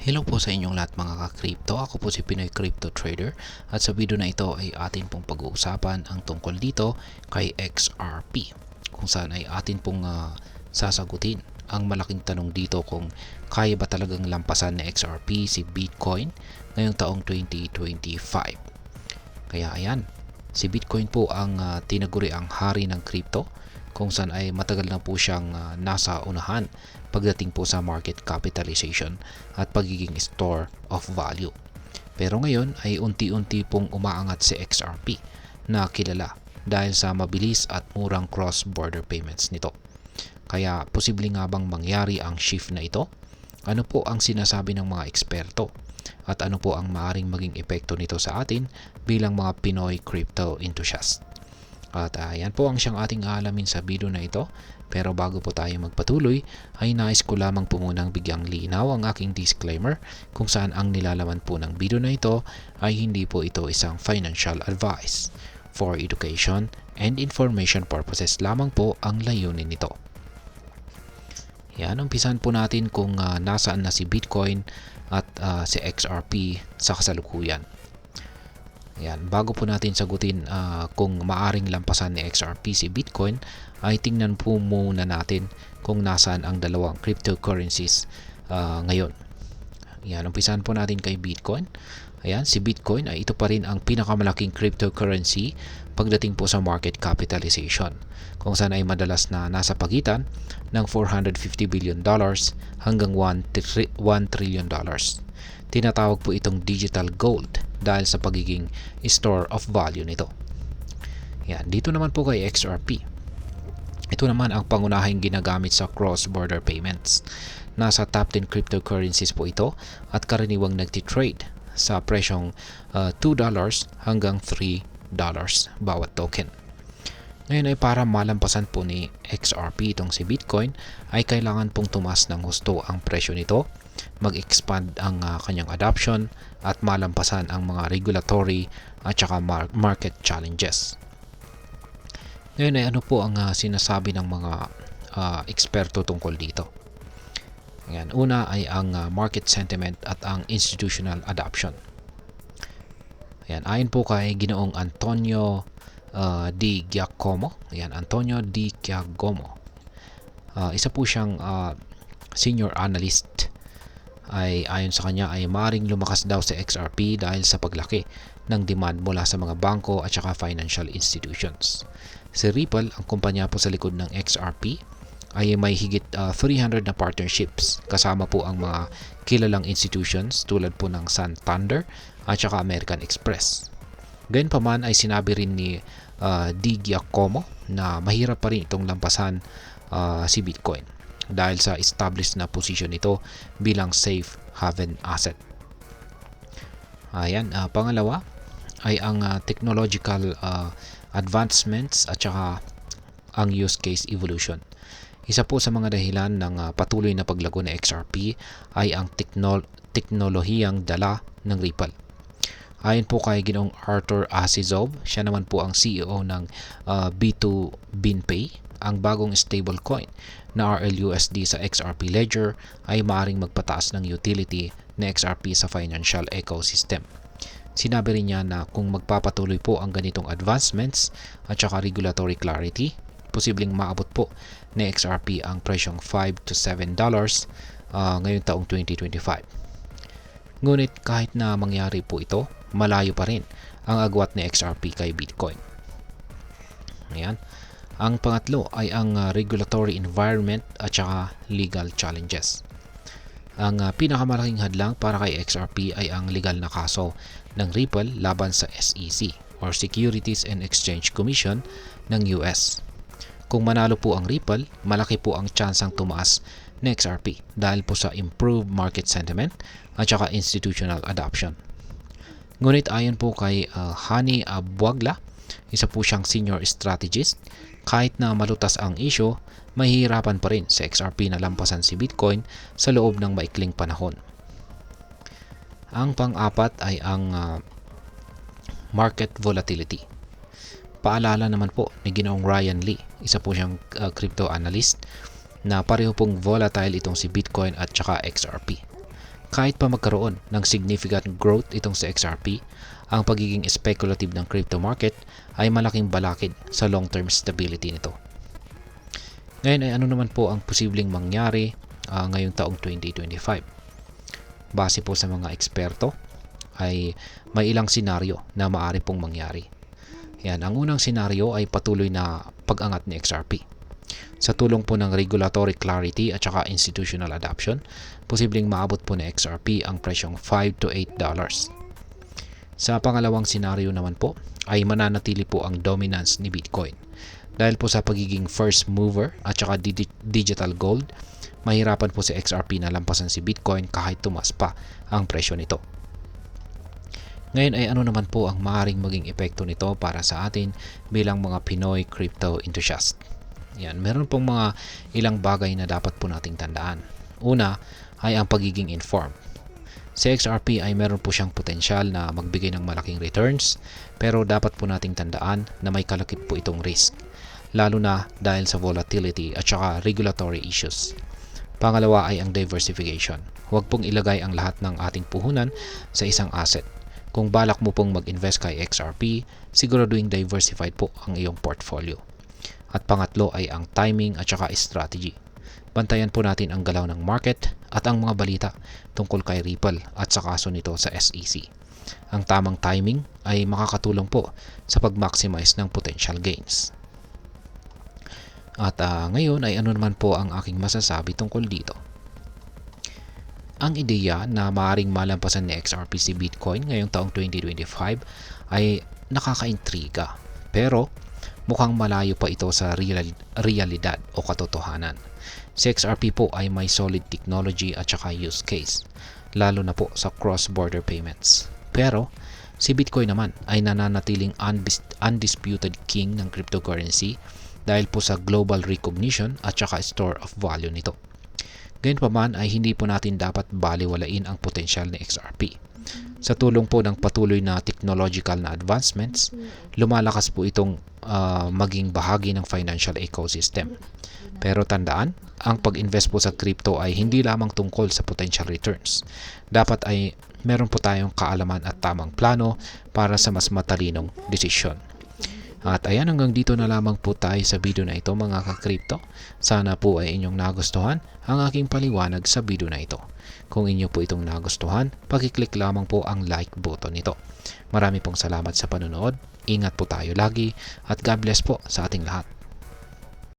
Hello po sa inyong lahat mga ka-crypto. Ako po si Pinoy Crypto Trader at sa video na ito ay atin pong pag-uusapan ang tungkol dito kay XRP, kung saan ay atin pong sasagutin ang malaking tanong dito kung kaya ba talagang lampasan ni XRP si Bitcoin ngayong taong 2025. Kaya ayan, si Bitcoin po ang tinaguri ang hari ng crypto, kung saan ay matagal na po siyang nasa unahan pagdating po sa market capitalization at pagiging store of value. Pero ngayon ay unti-unti pong umaangat si XRP na kilala dahil sa mabilis at murang cross-border payments nito. Kaya posible nga bang mangyari ang shift na ito? Ano po ang sinasabi ng mga eksperto? At ano po ang maaring maging epekto nito sa atin bilang mga Pinoy crypto enthusiast? At yan po ang siyang ating aalamin sa video na ito. Pero bago po tayo magpatuloy, ay nais ko lamang po munang bigyang linaw ang aking disclaimer kung saan ang nilalaman po ng video na ito ay hindi po ito isang financial advice. For education and information purposes lamang po ang layunin nito. Yan, umpisan po natin kung nasaan na si Bitcoin at si XRP sa kasalukuyan. Yan, bago po natin sagutin kung maaring lampasan ni XRP si Bitcoin, ay tingnan po muna natin kung nasaan ang dalawang cryptocurrencies ngayon. Yan, umpisan po natin kay Bitcoin. Ayan, si Bitcoin ay ito pa rin ang pinakamalaking cryptocurrency pagdating po sa market capitalization, kung saan ay madalas na nasa pagitan ng $450 billion hanggang $1 trillion. Tinatawag po itong digital gold dahil sa pagiging store of value nito. Yan, dito naman po kay XRP. Ito naman ang pangunahing ginagamit sa cross-border payments. Nasa top 10 cryptocurrencies po ito at karaniwang nagtitrade sa presyong $2 hanggang $3 bawat token. Ngayon ay para malampasan po ni XRP itong si Bitcoin ay kailangan pong tumas ng husto ang presyo nito, mag-expand ang kanyang adoption at malampasan ang mga regulatory at saka market challenges. Ngayon ay ano po ang sinasabi ng mga eksperto tungkol dito? Ayan, una ay ang market sentiment at ang institutional adoption. Ayan, ayon po kay Ginoong Antonio Di Giacomo. Ayan, Antonio Di Giacomo. Isa po siyang senior analyst. Ay ayon sa kanya ay maaaring lumakas daw sa XRP dahil sa paglaki ng demand mula sa mga bangko at saka financial institutions. Si Ripple, ang kumpanya po sa likod ng XRP, ay may higit 300 na partnerships kasama po ang mga kilalang institutions tulad po ng Santander at saka American Express. Gayunpaman ay sinabi rin ni Di Giacomo na mahirap pa rin itong lampasan si Bitcoin dahil sa established na position nito bilang safe haven asset. Ayan, pangalawa ay ang technological advancements at saka ang use case evolution. Isa po sa mga dahilan ng patuloy na paglago ng XRP ay ang teknolohiyang dala ng Ripple. Ayon po kay Ginoong Arthur Asizov, siya naman po ang CEO ng B2BinPay, ang bagong stablecoin na RLUSD sa XRP Ledger ay maaaring magpataas ng utility na XRP sa financial ecosystem. Sinabi rin niya na kung magpapatuloy po ang ganitong advancements at saka regulatory clarity, posibleng maabot po ni XRP ang presyong $5 to $7 ngayong taong 2025. Ngunit kahit na mangyari po ito, malayo pa rin ang agwat ni XRP kay Bitcoin. Ayan. Ang pangatlo ay ang regulatory environment at saka legal challenges. Ang pinakamalaking hadlang para kay XRP ay ang legal na kaso ng Ripple laban sa SEC or Securities and Exchange Commission ng US. Kung manalo po ang Ripple, malaki po ang tsansang tumaas ng XRP dahil po sa improved market sentiment at saka institutional adoption. Ngunit ayon po kay Hani Abuagla, isa po siyang senior strategist, kahit na malutas ang issue, mahihirapan pa rin sa XRP na lampasan si Bitcoin sa loob ng maikling panahon. Ang pang-apat ay ang market volatility. Paalala naman po ni Ginoong Ryan Lee, isa po siyang crypto analyst, na pareho pong volatile itong si Bitcoin at saka XRP. Kahit pa magkaroon ng significant growth itong sa XRP, ang pagiging speculative ng crypto market ay malaking balakid sa long-term stability nito. Ngayon ay ano naman po ang posibleng mangyari ngayong taong 2025? Base po sa mga eksperto ay may ilang senaryo na maaari pong mangyari. Yan, ang unang senaryo ay patuloy na pag-angat ni XRP. Sa tulong po ng regulatory clarity at saka institutional adoption, posibleng maabot po ni XRP ang presyong $5 to $8. Sa pangalawang senaryo naman po ay mananatili po ang dominance ni Bitcoin. Dahil po sa pagiging first mover at saka digital gold, mahirapan po si XRP na lampasan si Bitcoin kahit tumaas pa ang presyo nito. Ngayon ay ano naman po ang maaaring maging epekto nito para sa atin bilang mga Pinoy crypto enthusiast. Yan, meron pong mga ilang bagay na dapat po nating tandaan. Una ay ang pagiging informed. Si XRP ay meron po siyang potensyal na magbigay ng malaking returns, pero dapat po nating tandaan na may kalakip po itong risk, lalo na dahil sa volatility at saka regulatory issues. Pangalawa ay ang diversification. Huwag pong ilagay ang lahat ng ating puhunan sa isang asset. Kung balak mo pong mag-invest kay XRP, siguraduhin diversified po ang iyong portfolio. At pangatlo ay ang timing at saka strategy. Bantayan po natin ang galaw ng market at ang mga balita tungkol kay Ripple at sa kaso nito sa SEC. Ang tamang timing ay makakatulong po sa pag-maximize ng potential gains. At ngayon ay ano naman po ang aking masasabi tungkol dito. Ang ideya na maaaring malampasan ni XRP si Bitcoin ngayong taong 2025 ay nakakaintriga, pero mukhang malayo pa ito sa realidad o katotohanan. Si XRP po ay may solid technology at saka use case, lalo na po sa cross-border payments. Pero si Bitcoin naman ay nananatiling undisputed king ng cryptocurrency dahil po sa global recognition at saka store of value nito. Gayunpaman ay hindi po natin dapat baliwalain ang potensyal ni XRP. Sa tulong po ng patuloy na technological na advancements, lumalakas po itong maging bahagi ng financial ecosystem. Pero tandaan, ang pag-invest po sa crypto ay hindi lamang tungkol sa potential returns. Dapat ay meron po tayong kaalaman at tamang plano para sa mas matalinong desisyon. At ayan, hanggang dito na lamang po tayo sa video na ito mga ka-crypto. Sana po ay inyong nagustuhan ang aking paliwanag sa video na ito. Kung inyo po itong nagustuhan, pag-click lamang po ang like button nito. Marami pong salamat sa panonood. Ingat po tayo lagi at God bless po sa ating lahat.